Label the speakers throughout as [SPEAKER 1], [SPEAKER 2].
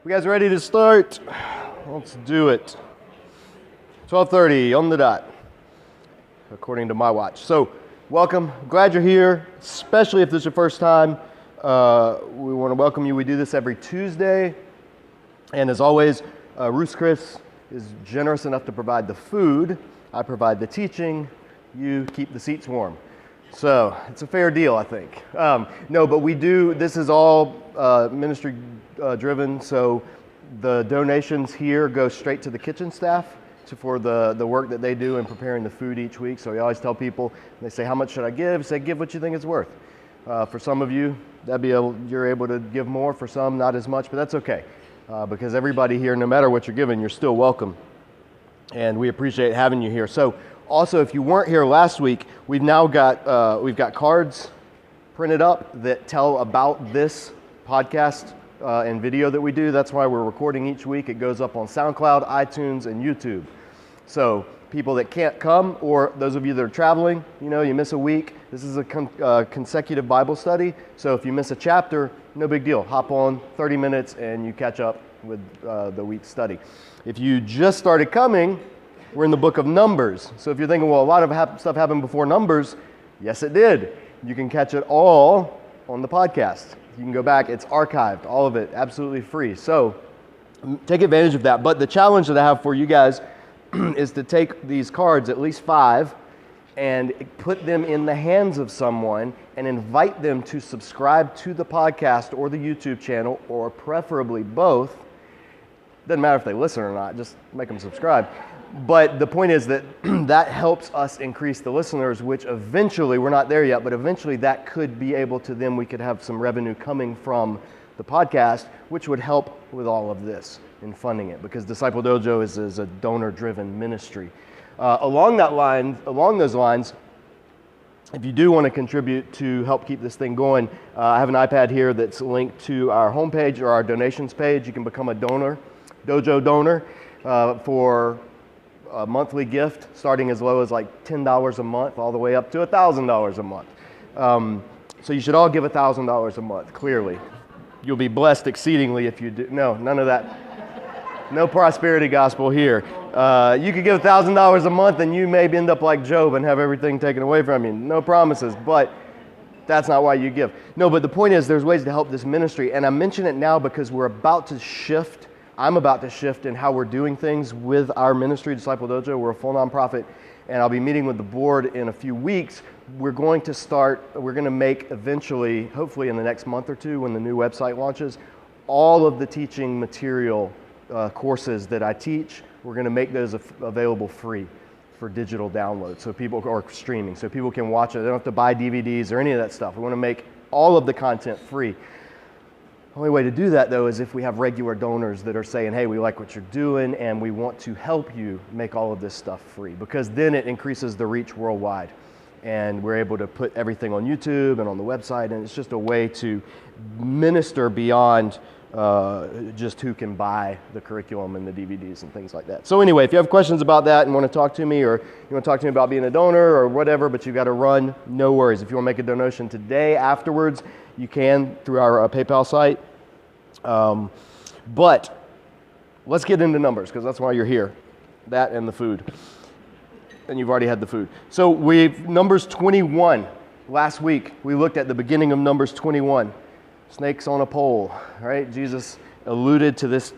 [SPEAKER 1] You guys ready to start? Let's do it. 12:30 on the dot, according to my watch. So, welcome. Glad you're here, especially if this is your first time. We want to welcome you. We do this every Tuesday. And as always, Ruth Chris is generous enough to provide the food. I provide the teaching. You keep the seats warm. So it's a fair deal, I think. No, but we do, this is all ministry driven, so the donations here go straight to the kitchen staff for the work that they do in preparing the food each week. So we always tell people, they say, how much should I give? Say, give what you think it's worth. For some of you, you're able to give more. For some, not as much, but that's okay. Because everybody here, no matter what you're giving, you're still welcome. And we appreciate having you here. So also, if you weren't here last week, we've now got we've got cards printed up that tell about this podcast and video that we do. That's why we're recording each week. It goes up on SoundCloud, iTunes, and YouTube. So people that can't come, or those of you that are traveling, you miss a week. This is a consecutive Bible study. So if you miss a chapter, no big deal. Hop on 30 minutes and you catch up with the week's study. If you just started coming, we're in the book of Numbers. So if you're thinking, well, a lot of stuff happened before Numbers, yes, it did. You can catch it all on the podcast. You can go back. It's archived, all of it, absolutely free. So take advantage of that. But the challenge that I have for you guys is to take these cards, at least 5, and put them in the hands of someone and invite them to subscribe to the podcast or the YouTube channel, or preferably both. Doesn't matter if they listen or not, just make them subscribe. But the point is that that helps us increase the listeners, which eventually, we're not there yet, but eventually that could be able to, then we could have some revenue coming from the podcast, which would help with all of this in funding it, because Disciple Dojo is a donor-driven ministry. Along those lines, if you do want to contribute to help keep this thing going, I have an iPad here that's linked to our homepage or our donations page. You can become a Dojo donor for a monthly gift, starting as low as like $10 a month, all the way up to $1,000 a month. So you should all give $1,000 a month, clearly. You'll be blessed exceedingly if you do. No, none of that. No prosperity gospel here. You could give $1,000 a month and you may end up like Job and have everything taken away from you. No promises, but that's not why you give. No, but the point is there's ways to help this ministry. And I mention it now because we're about to shift. I'm about to shift in how we're doing things with our ministry, Disciple Dojo. We're a full nonprofit, and I'll be meeting with the board in a few weeks. We're going to make eventually, hopefully in the next month or two when the new website launches, all of the teaching material courses that I teach, we're going to make those available free for digital download, or streaming, so people can watch it. They don't have to buy DVDs or any of that stuff. We want to make all of the content free. The only way to do that, though, is if we have regular donors that are saying, hey, we like what you're doing and we want to help you make all of this stuff free, because then it increases the reach worldwide. And we're able to put everything on YouTube and on the website, and it's just a way to minister beyond just who can buy the curriculum and the DVDs and things like that. So anyway, if you have questions about that and want to talk to me, or you want to talk to me about being a donor or whatever, but you've got to run, no worries. If you want to make a donation today afterwards, you can through our PayPal site. But let's get into Numbers, because that's why you're here. That and the food. And you've already had the food. So Numbers 21. Last week, we looked at the beginning of Numbers 21. Snakes on a pole, right? Jesus alluded to this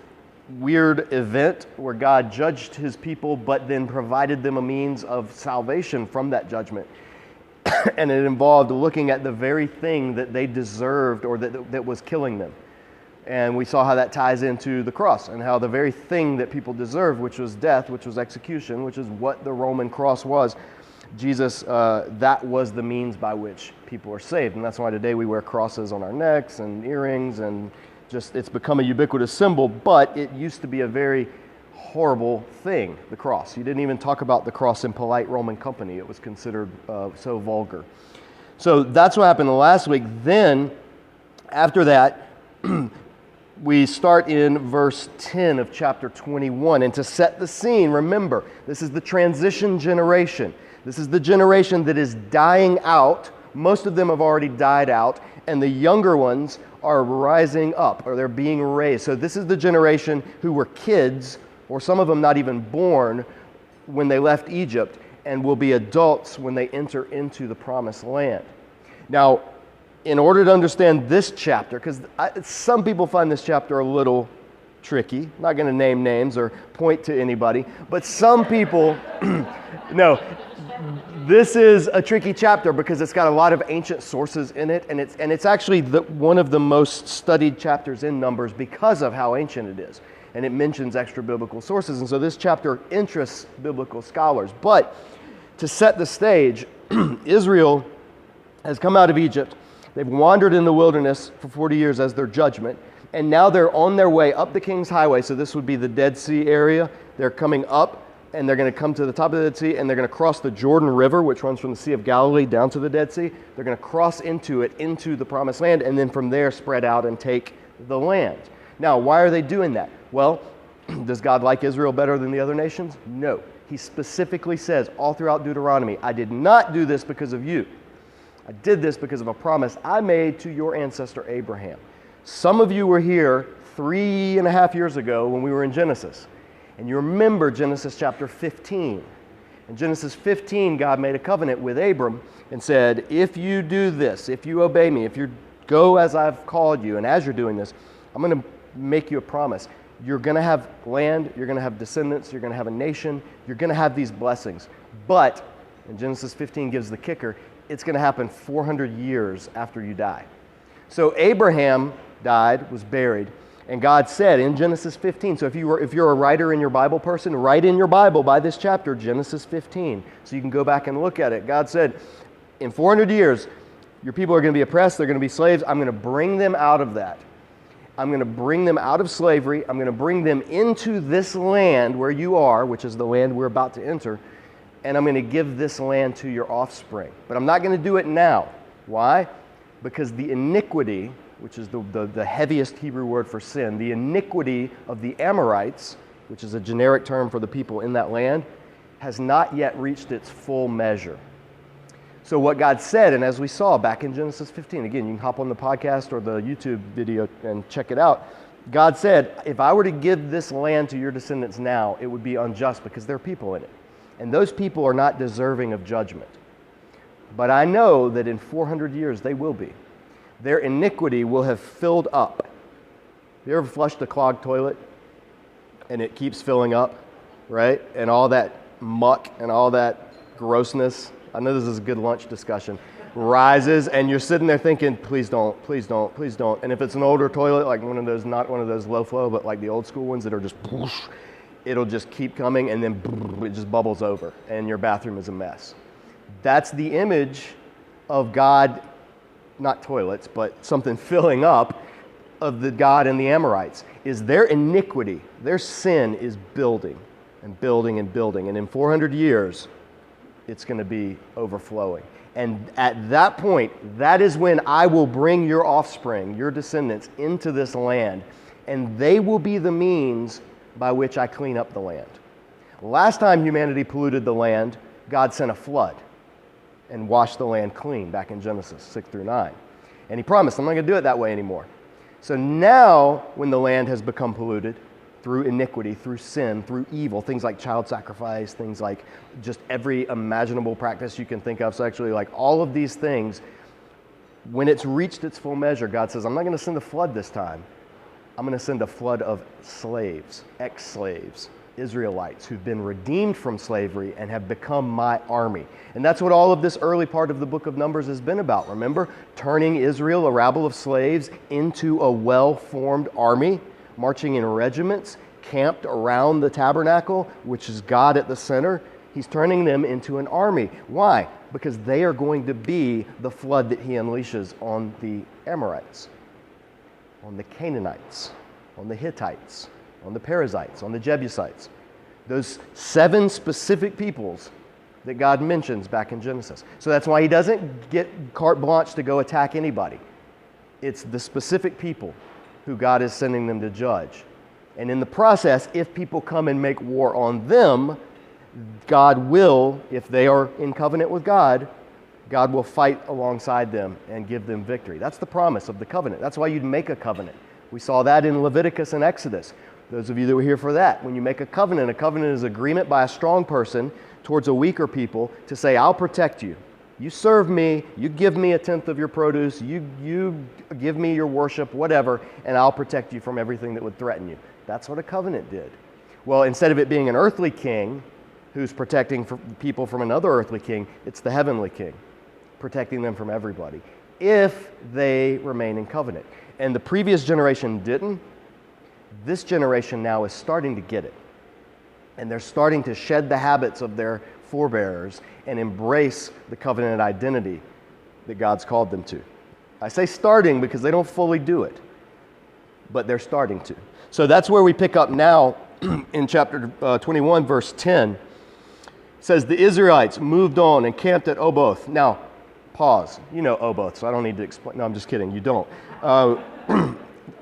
[SPEAKER 1] weird event where God judged his people, but then provided them a means of salvation from that judgment. And it involved looking at the very thing that they deserved, or that was killing them. And we saw how that ties into the cross, and how the very thing that people deserved, which was death, which was execution, which is what the Roman cross was, Jesus, that was the means by which people are saved. And that's why today we wear crosses on our necks and earrings, and just it's become a ubiquitous symbol, but it used to be a very horrible thing, the cross. You didn't even talk about the cross in polite Roman company. It was considered so vulgar. So that's what happened last week. Then, after that, we start in verse 10 of chapter 21. And to set the scene, remember, this is the transition generation. This is the generation that is dying out. Most of them have already died out, and the younger ones are rising up, or they're being raised. So this is the generation who were kids, or some of them not even born when they left Egypt, and will be adults when they enter into the promised land. Now, in order to understand this chapter, because some people find this chapter a little tricky, I'm not going to name names or point to anybody, but some people, no, this is a tricky chapter because it's got a lot of ancient sources in it, and it's actually one of the most studied chapters in Numbers because of how ancient it is. And it mentions extra biblical sources, and so this chapter interests biblical scholars. But to set the stage, Israel has come out of Egypt. They've wandered in the wilderness for 40 years as their judgment, and now they're on their way up the King's Highway. So this would be the Dead Sea area. They're coming up, and they're going to come to the top of the Dead Sea, and they're going to cross the Jordan River, which runs from the Sea of Galilee down to the Dead Sea. They're going to cross into it, into the Promised Land, and then from there spread out and take the land. Now, why are they doing that? Well, does God like Israel better than the other nations? No. He specifically says all throughout Deuteronomy, I did not do this because of you. I did this because of a promise I made to your ancestor Abraham. Some of you were here 3.5 years ago when we were in Genesis. And you remember Genesis chapter 15. In Genesis 15, God made a covenant with Abram and said, if you do this, if you obey me, if you go as I've called you, and as you're doing this, I'm going to make you a promise. You're going to have land, you're going to have descendants, you're going to have a nation, you're going to have these blessings. But, and Genesis 15 gives the kicker, it's going to happen 400 years after you die. So Abraham died, was buried, and God said in Genesis 15, so if you're a writer in your Bible person, write in your Bible by this chapter, Genesis 15, so you can go back and look at it. God said, in 400 years, your people are going to be oppressed, they're going to be slaves, I'm going to bring them out of that. I'm going to bring them out of slavery, I'm going to bring them into this land where you are, which is the land we're about to enter, and I'm going to give this land to your offspring. But I'm not going to do it now. Why? Because the iniquity, which is the heaviest Hebrew word for sin, the iniquity of the Amorites, which is a generic term for the people in that land, has not yet reached its full measure. So what God said, and as we saw back in Genesis 15, again, you can hop on the podcast or the YouTube video and check it out. God said, if I were to give this land to your descendants now, it would be unjust because there are people in it. And those people are not deserving of judgment. But I know that in 400 years they will be. Their iniquity will have filled up. You ever flushed a clogged toilet and it keeps filling up, right? And all that muck and all that grossness, I know this is a good lunch discussion, rises, and you're sitting there thinking, please don't, please don't, please don't. And if it's an older toilet, like one of those, not one of those low flow, but like the old school ones that are just, it'll just keep coming and then it just bubbles over and your bathroom is a mess. That's the image of God, not toilets, but something filling up of the God and the Amorites, is their iniquity, their sin is building and building and building. And in 400 years, it's going to be overflowing. And at that point, that is when I will bring your offspring, your descendants, into this land, and they will be the means by which I clean up the land. Last time humanity polluted the land, God sent a flood and washed the land clean back in Genesis 6 through 9. And he promised, I'm not going to do it that way anymore. So now, when the land has become polluted through iniquity, through sin, through evil, things like child sacrifice, things like just every imaginable practice you can think of sexually, like all of these things, when it's reached its full measure, God says, I'm not going to send a flood this time. I'm going to send a flood of slaves, ex-slaves, Israelites who've been redeemed from slavery and have become my army. And that's what all of this early part of the book of Numbers has been about. Remember, turning Israel, a rabble of slaves, into a well-formed army, marching in regiments, camped around the tabernacle, which is God at the center. He's turning them into an army. Why? Because they are going to be the flood that he unleashes on the Amorites, on the Canaanites, on the Hittites, on the Perizzites, on the Jebusites. Those 7 specific peoples that God mentions back in Genesis. So that's why he doesn't get carte blanche to go attack anybody. It's the specific people who God is sending them to judge. And in the process, if people come and make war on them, God will, if they are in covenant with God, God will fight alongside them and give them victory. That's the promise of the covenant. That's why you'd make a covenant. We saw that in Leviticus and Exodus. Those of you that were here for that, when you make a covenant is agreement by a strong person towards a weaker people to say, I'll protect you. You serve me, you give me a tenth of your produce, you give me your worship, whatever, and I'll protect you from everything that would threaten you. That's what a covenant did. Well, instead of it being an earthly king who's protecting people from another earthly king, it's the heavenly king protecting them from everybody if they remain in covenant. And the previous generation didn't. This generation now is starting to get it. And they're starting to shed the habits of their forebears and embrace the covenant identity that God's called them to. I say starting because they don't fully do it, but they're starting to. So that's where we pick up now in chapter 21, verse 10. It says, the Israelites moved on and camped at Oboth. Now, pause. You know Oboth, so I don't need to explain. No, I'm just kidding. You don't.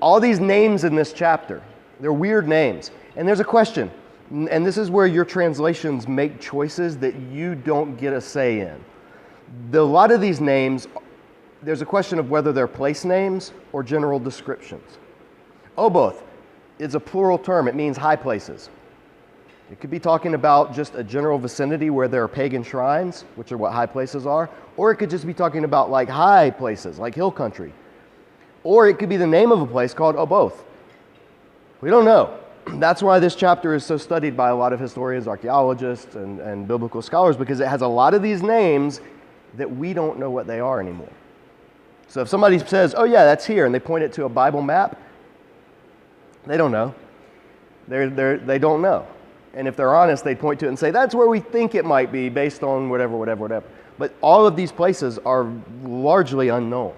[SPEAKER 1] All these names in this chapter, they're weird names. And there's a question. And this is where your translations make choices that you don't get a say in. A lot of these names, there's a question of whether they're place names or general descriptions. Oboth is a plural term. It means high places. It could be talking about just a general vicinity where there are pagan shrines, which are what high places are, or it could just be talking about like high places, like hill country. Or it could be the name of a place called Oboth. We don't know. That's why this chapter is so studied by a lot of historians, archaeologists, and biblical scholars, because it has a lot of these names that we don't know what they are anymore. So if somebody says, oh yeah, that's here, and they point it to a Bible map, they don't know. They don't know. And if they're honest, they'd point to it and say, that's where we think it might be based on whatever. But all of these places are largely unknown,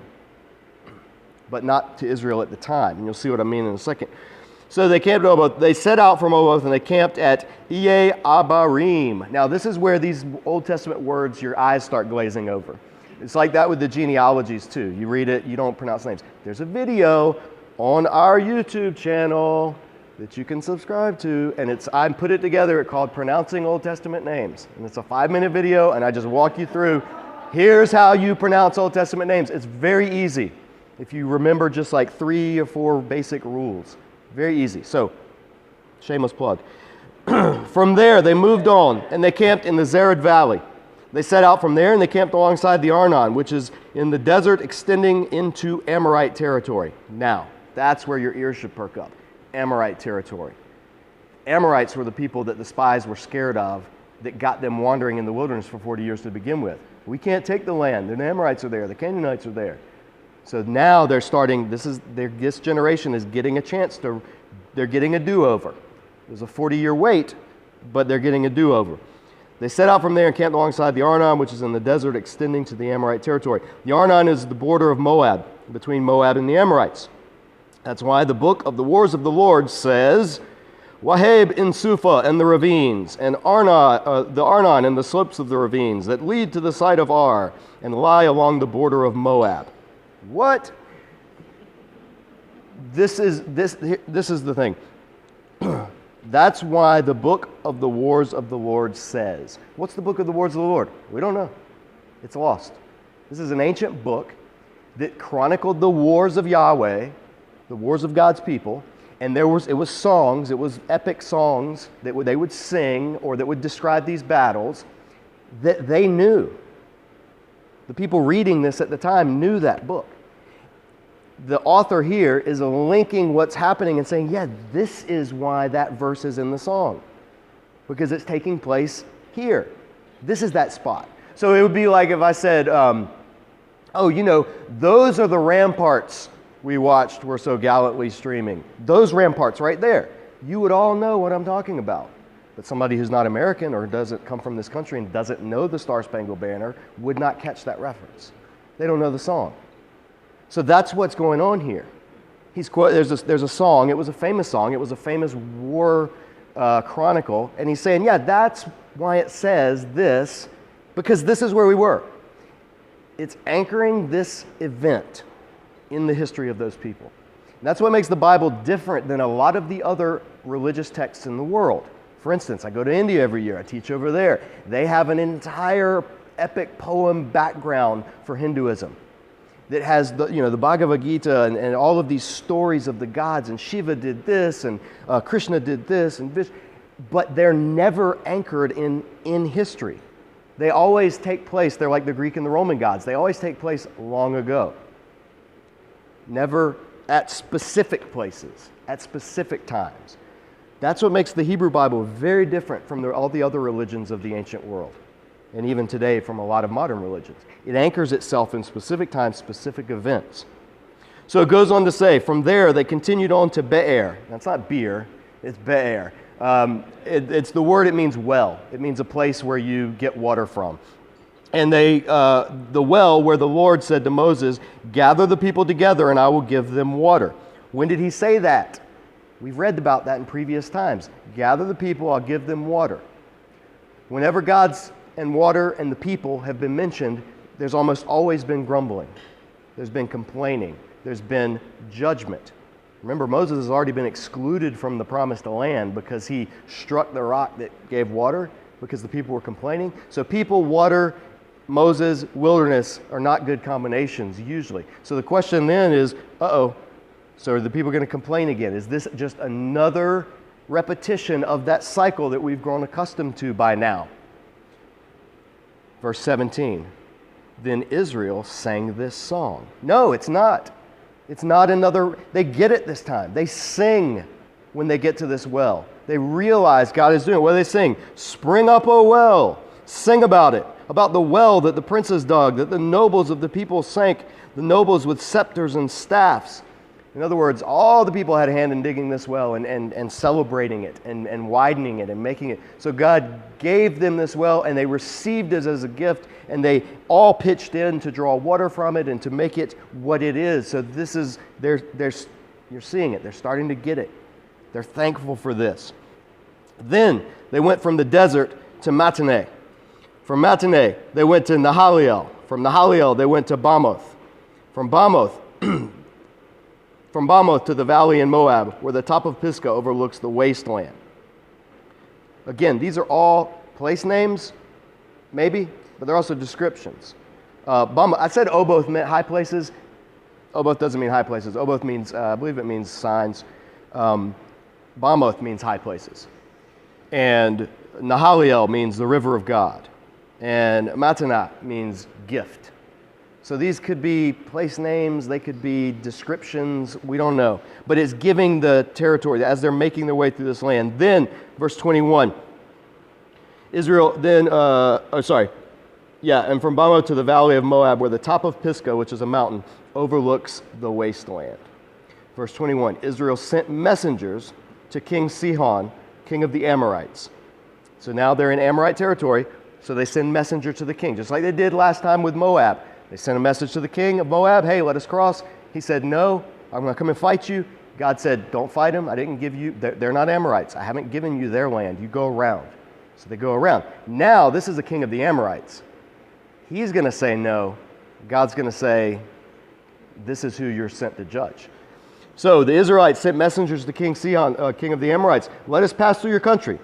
[SPEAKER 1] but not to Israel at the time. And you'll see what I mean in a second. So they camped at Oboth. They set out from Oboth and they camped at Iye Abarim. Now this is where these Old Testament words, your eyes start glazing over. It's like that with the genealogies too. You read it, you don't pronounce names. There's a video on our YouTube channel that you can subscribe to, and I put it together. It's called Pronouncing Old Testament Names. And it's a 5-minute video, and I just walk you through, here's how you pronounce Old Testament names. It's very easy if you remember just like 3 or 4 basic rules. Very easy. So, shameless plug. From there, they moved on, and they camped in the Zered Valley. They set out from there, and they camped alongside the Arnon, which is in the desert extending into Amorite territory. Now, that's where your ears should perk up. Amorite territory. Amorites were the people that the spies were scared of that got them wandering in the wilderness for 40 years to begin with. We can't take the land. The Amorites are there. The Canaanites are there. So now they're starting, this generation is getting a chance to, they're getting a do-over. There's a 40-year wait, but they're getting a do-over. They set out from there and camped alongside the Arnon, which is in the desert extending to the Amorite territory. The Arnon is the border of Moab, between Moab and the Amorites. That's why the book of the Wars of the Lord says, Waheb in Sufa and the ravines, and the Arnon and the slopes of the ravines that lead to the site of Ar and lie along the border of Moab. What? This is the thing. That's why the book of the Wars of the Lord says. What's the book of the Wars of the Lord? We don't know. It's lost. This is an ancient book that chronicled the wars of Yahweh, the wars of God's people, and it was songs, it was epic songs that they would sing or that would describe these battles that they knew. The people reading this at the time knew that book. The author here is linking what's happening and saying, yeah, this is why that verse is in the song, because it's taking place here. This is that spot. So it would be like if I said, those are the ramparts we watched were so gallantly streaming. Those ramparts right there. You would all know what I'm talking about. But somebody who's not American or doesn't come from this country and doesn't know the Star-Spangled Banner would not catch that reference. They don't know the song. So that's what's going on here. There's a song. It was a famous song. It was a famous war chronicle. And he's saying, yeah, that's why it says this, because this is where we were. It's anchoring this event in the history of those people. And that's what makes the Bible different than a lot of the other religious texts in the world. For instance, I go to India every year. I teach over there. They have an entire epic poem background for Hinduism that has the Bhagavad Gita and all of these stories of the gods, and Shiva did this, and Krishna did this, and Vishnu, but they're never anchored in history. They always take place, they're like the Greek and the Roman gods, they always take place long ago. Never at specific places, at specific times. That's what makes the Hebrew Bible very different from all the other religions of the ancient world, and even today from a lot of modern religions. It anchors itself in specific times, specific events. So it goes on to say, from there they continued on to Be'er. That's not beer, it's Be'er. It's the word, it means well. It means a place where you get water from. And the well where the Lord said to Moses, gather the people together and I will give them water. When did he say that? We've read about that in previous times. Gather the people, I'll give them water. Whenever God's and water and the people have been mentioned, there's almost always been grumbling. There's been complaining. There's been judgment. Remember, Moses has already been excluded from the promised land because he struck the rock that gave water because the people were complaining. So people, water, Moses, wilderness are not good combinations usually. So the question then is, so are the people going to complain again? Is this just another repetition of that cycle that we've grown accustomed to by now? Verse 17, then Israel sang this song. No, it's not. It's not another, they get it this time. They sing when they get to this well. They realize God is doing it. What do they sing? Spring up, O well. Sing about it, about the well that the princes dug, that the nobles of the people sank, the nobles with scepters and staffs. In other words, all the people had a hand in digging this well and celebrating it and widening it and making it. So God gave them this well and they received it as a gift and they all pitched in to draw water from it and to make it what it is. So this is, you're seeing it. They're starting to get it. They're thankful for this. Then they went from the desert to Mattaneh. From Mattaneh, they went to Nahaliel. From Nahaliel, they went to Bamoth. From Bamoth to the valley in Moab, where the top of Pisgah overlooks the wasteland. Again, these are all place names, maybe, but they're also descriptions. I said Oboth meant high places. Oboth doesn't mean high places. Oboth means, I believe it means signs. Bamoth means high places. And Nahaliel means the river of God. And Mattanah means gift. So these could be place names, they could be descriptions, we don't know. But it's giving the territory as they're making their way through this land. Then, verse 21, and from Bamoth to the valley of Moab, where the top of Pisgah, which is a mountain, overlooks the wasteland. Verse 21, Israel sent messengers to King Sihon, king of the Amorites. So now they're in Amorite territory, so they send messenger to the king, just like they did last time with Moab. They sent a message to the king of Moab, hey, let us cross. He said, no, I'm going to come and fight you. God said, don't fight them. I didn't give you, they're not Amorites. I haven't given you their land. You go around. So they go around. Now, this is the king of the Amorites. He's going to say no. God's going to say, this is who you're sent to judge. So the Israelites sent messengers to King Sihon, king of the Amorites. Let us pass through your country.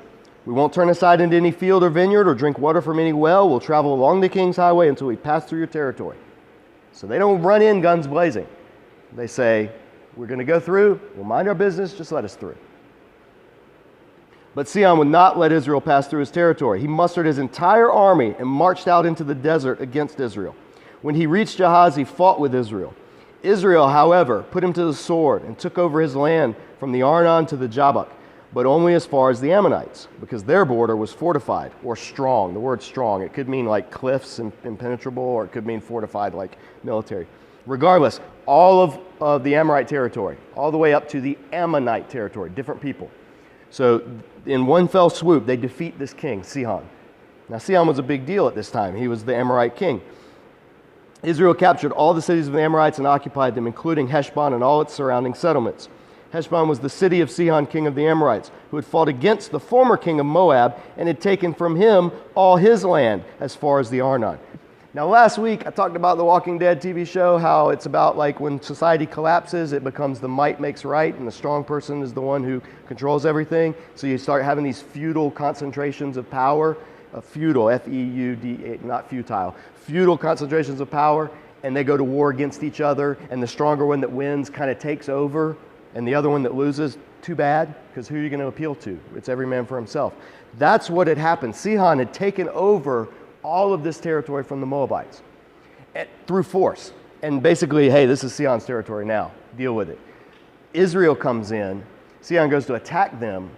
[SPEAKER 1] We won't turn aside into any field or vineyard or drink water from any well. We'll travel along the king's highway until we pass through your territory. So they don't run in guns blazing. They say, we're going to go through. We'll mind our business. Just let us through. But Sihon would not let Israel pass through his territory. He mustered his entire army and marched out into the desert against Israel. When he reached Jahaz, he fought with Israel. Israel, however, put him to the sword and took over his land from the Arnon to the Jabbok, but only as far as the Ammonites, because their border was fortified or strong. The word strong, it could mean like cliffs and impenetrable, or it could mean fortified like military. Regardless, all of the Amorite territory, all the way up to the Ammonite territory, different people. So in one fell swoop, they defeat this king, Sihon. Now Sihon was a big deal at this time. He was the Amorite king. Israel captured all the cities of the Amorites and occupied them, including Heshbon and all its surrounding settlements. Heshbon was the city of Sihon, king of the Amorites, who had fought against the former king of Moab and had taken from him all his land as far as the Arnon. Now, last week, I talked about the Walking Dead TV show, how it's about like when society collapses, it becomes the might makes right, and the strong person is the one who controls everything. So you start having these feudal concentrations of power. feudal, F-E-U-D, not futile, feudal concentrations of power, and they go to war against each other, and the stronger one that wins kind of takes over, and the other one that loses, too bad, because who are you going to appeal to? It's every man for himself. That's what had happened. Sihon had taken over all of this territory from the Moabites through force. And basically, hey, this is Sihon's territory now. Deal with it. Israel comes in. Sihon goes to attack them.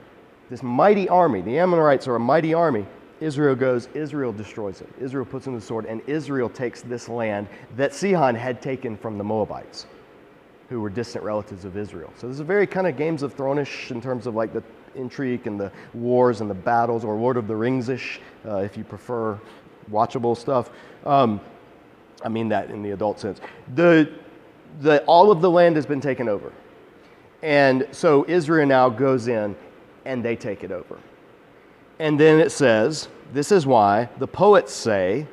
[SPEAKER 1] This mighty army, the Amorites are a mighty army. Israel goes, Israel destroys it. Israel puts in the sword, and Israel takes this land that Sihon had taken from the Moabites, who were distant relatives of Israel. So this is a very kind of Games of Thrones-ish in terms of like the intrigue and the wars and the battles, or Lord of the Rings-ish, if you prefer watchable stuff. I mean that in the adult sense. All of the land has been taken over. And so Israel now goes in and they take it over. And then it says, this is why the poets say,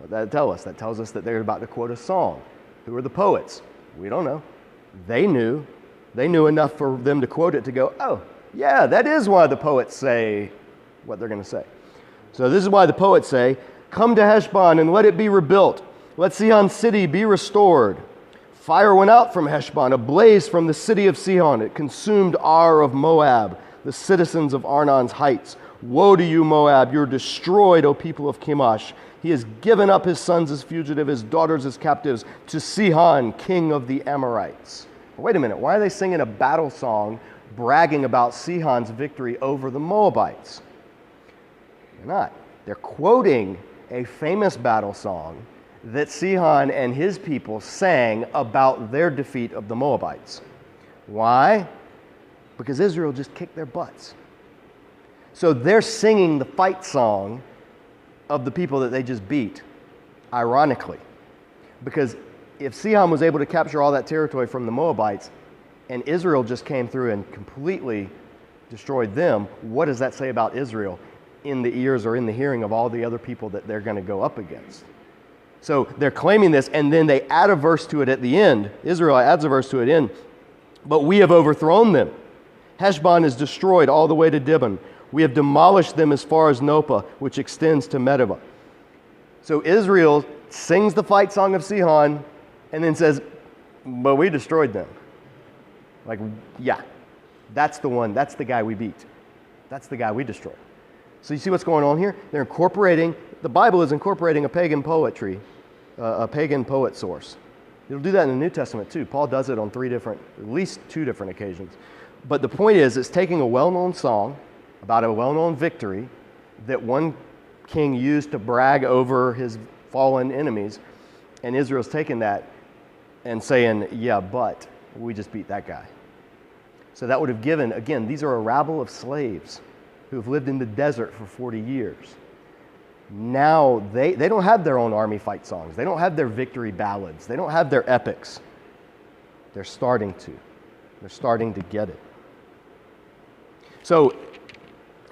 [SPEAKER 1] that tells us that they're about to quote a song. Who are the poets? We don't know. They knew enough for them to quote it to go, oh, yeah, that is why the poets say what they're going to say. So this is why the poets say, come to Heshbon and let it be rebuilt. Let Sihon's city be restored. Fire went out from Heshbon, a blaze from the city of Sihon. It consumed Ar of Moab, the citizens of Arnon's heights. Woe to you, Moab! You're destroyed, O people of Chemosh. He has given up his sons as fugitive, his daughters as captives, to Sihon, king of the Amorites. Wait a minute, why are they singing a battle song bragging about Sihon's victory over the Moabites? They're not. They're quoting a famous battle song that Sihon and his people sang about their defeat of the Moabites. Why? Because Israel just kicked their butts. So they're singing the fight song of the people that they just beat, ironically. Because if Sihon was able to capture all that territory from the Moabites, and Israel just came through and completely destroyed them, what does that say about Israel in the ears or in the hearing of all the other people that they're going to go up against? So they're claiming this, and then they add a verse to it at the end. Israel adds a verse to it in, but we have overthrown them. Heshbon is destroyed all the way to Dibon. We have demolished them as far as Nopah, which extends to Medeba. So Israel sings the fight song of Sihon and then says, but we destroyed them. Like, yeah, that's the one, that's the guy we beat. That's the guy we destroyed. So you see what's going on here? They're incorporating, the Bible is incorporating a pagan poetry, a pagan poet source. It'll do that in the New Testament too. Paul does it on at least two different occasions. But the point is, it's taking a well-known song about a well-known victory that one king used to brag over his fallen enemies, and Israel's taking that and saying, yeah, but we just beat that guy. So that would have given, again, these are a rabble of slaves who have lived in the desert for 40 years. Now they don't have their own army fight songs. They don't have their victory ballads. They don't have their epics. They're starting to. They're starting to get it. So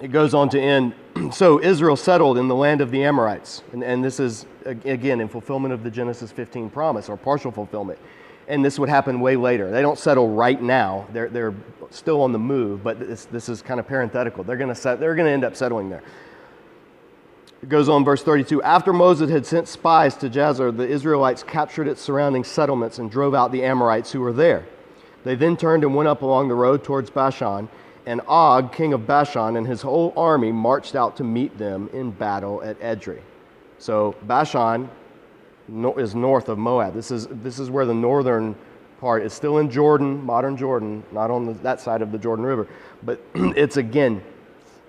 [SPEAKER 1] it goes on to end, so Israel settled in the land of the Amorites. And this is, again, in fulfillment of the Genesis 15 promise, or partial fulfillment. And this would happen way later. They don't settle right now. They're still on the move, but this is kind of parenthetical. They're going to end up settling there. It goes on, verse 32. After Moses had sent spies to Jazer, the Israelites captured its surrounding settlements and drove out the Amorites who were there. They then turned and went up along the road towards Bashan, and Og, king of Bashan, and his whole army marched out to meet them in battle at Edrei. So Bashan is north of Moab. This is where the northern part is still in Jordan, modern Jordan, not on that side of the Jordan River, but it's again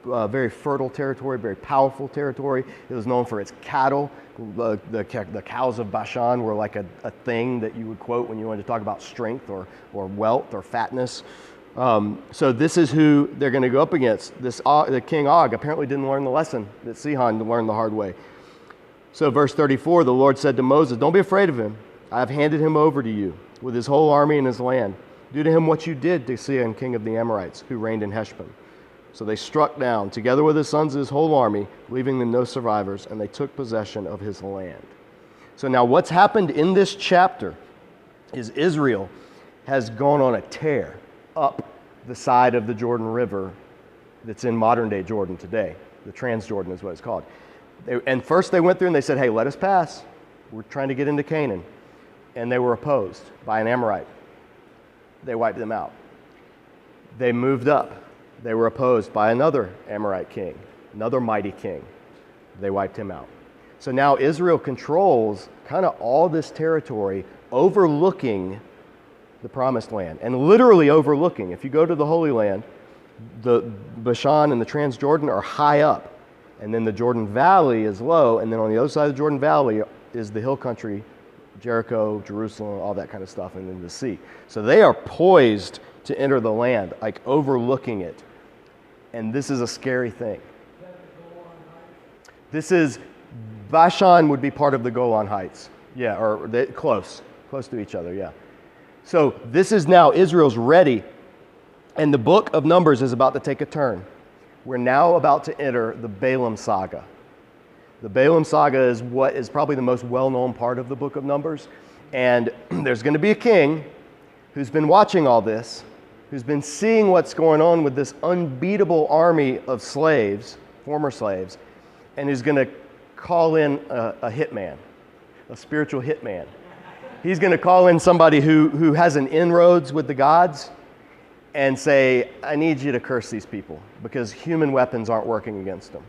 [SPEAKER 1] very fertile territory, very powerful territory. It was known for its cattle. The cows of Bashan were like a thing that you would quote when you wanted to talk about strength or wealth or fatness. So this is who they're going to go up against. The king Og apparently didn't learn the lesson that Sihon learned the hard way. So verse 34, the Lord said to Moses, don't be afraid of him. I have handed him over to you with his whole army and his land. Do to him what you did to Sihon, king of the Amorites, who reigned in Heshbon. So they struck down, together with his sons and his whole army, leaving them no survivors, and they took possession of his land. So now what's happened in this chapter is Israel has gone on a tear up the side of the Jordan River that's in modern-day Jordan today. The Transjordan is what it's called. And first they went through and they said, hey, let us pass. We're trying to get into Canaan. And they were opposed by an Amorite. They wiped them out. They moved up. They were opposed by another Amorite king, another mighty king. They wiped him out. So now Israel controls kind of all this territory, overlooking the promised land, and literally overlooking. If you go to the Holy Land, the Bashan and the Transjordan are high up, and then the Jordan Valley is low, and then on the other side of the Jordan Valley is the hill country, Jericho, Jerusalem, all that kind of stuff, and then the sea. So they are poised to enter the land, like overlooking it. And this is a scary thing. This is, Bashan would be part of the Golan Heights. Yeah, or close to each other, yeah. So this is now, Israel's ready, and the book of Numbers is about to take a turn. We're now about to enter the Balaam saga. The Balaam saga is what is probably the most well-known part of the book of Numbers. And there's going to be a king who's been watching all this, who's been seeing what's going on with this unbeatable army of slaves, former slaves, and who's going to call in a hitman, a spiritual hitman. He's going to call in somebody who has an inroads with the gods and say, I need you to curse these people because human weapons aren't working against them.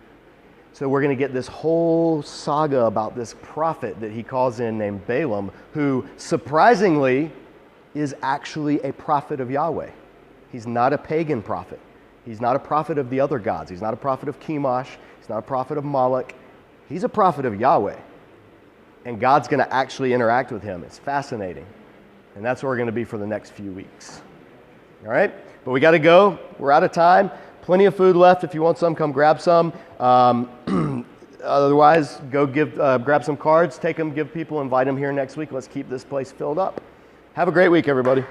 [SPEAKER 1] So we're going to get this whole saga about this prophet that he calls in named Balaam, who surprisingly is actually a prophet of Yahweh. He's not a pagan prophet. He's not a prophet of the other gods. He's not a prophet of Chemosh. He's not a prophet of Moloch. He's a prophet of Yahweh. And God's going to actually interact with him. It's fascinating. And that's where we're going to be for the next few weeks. All right? But we got to go. We're out of time. Plenty of food left. If you want some, come grab some. Otherwise, go grab some cards, take them, give people, invite them here next week. Let's keep this place filled up. Have a great week, everybody.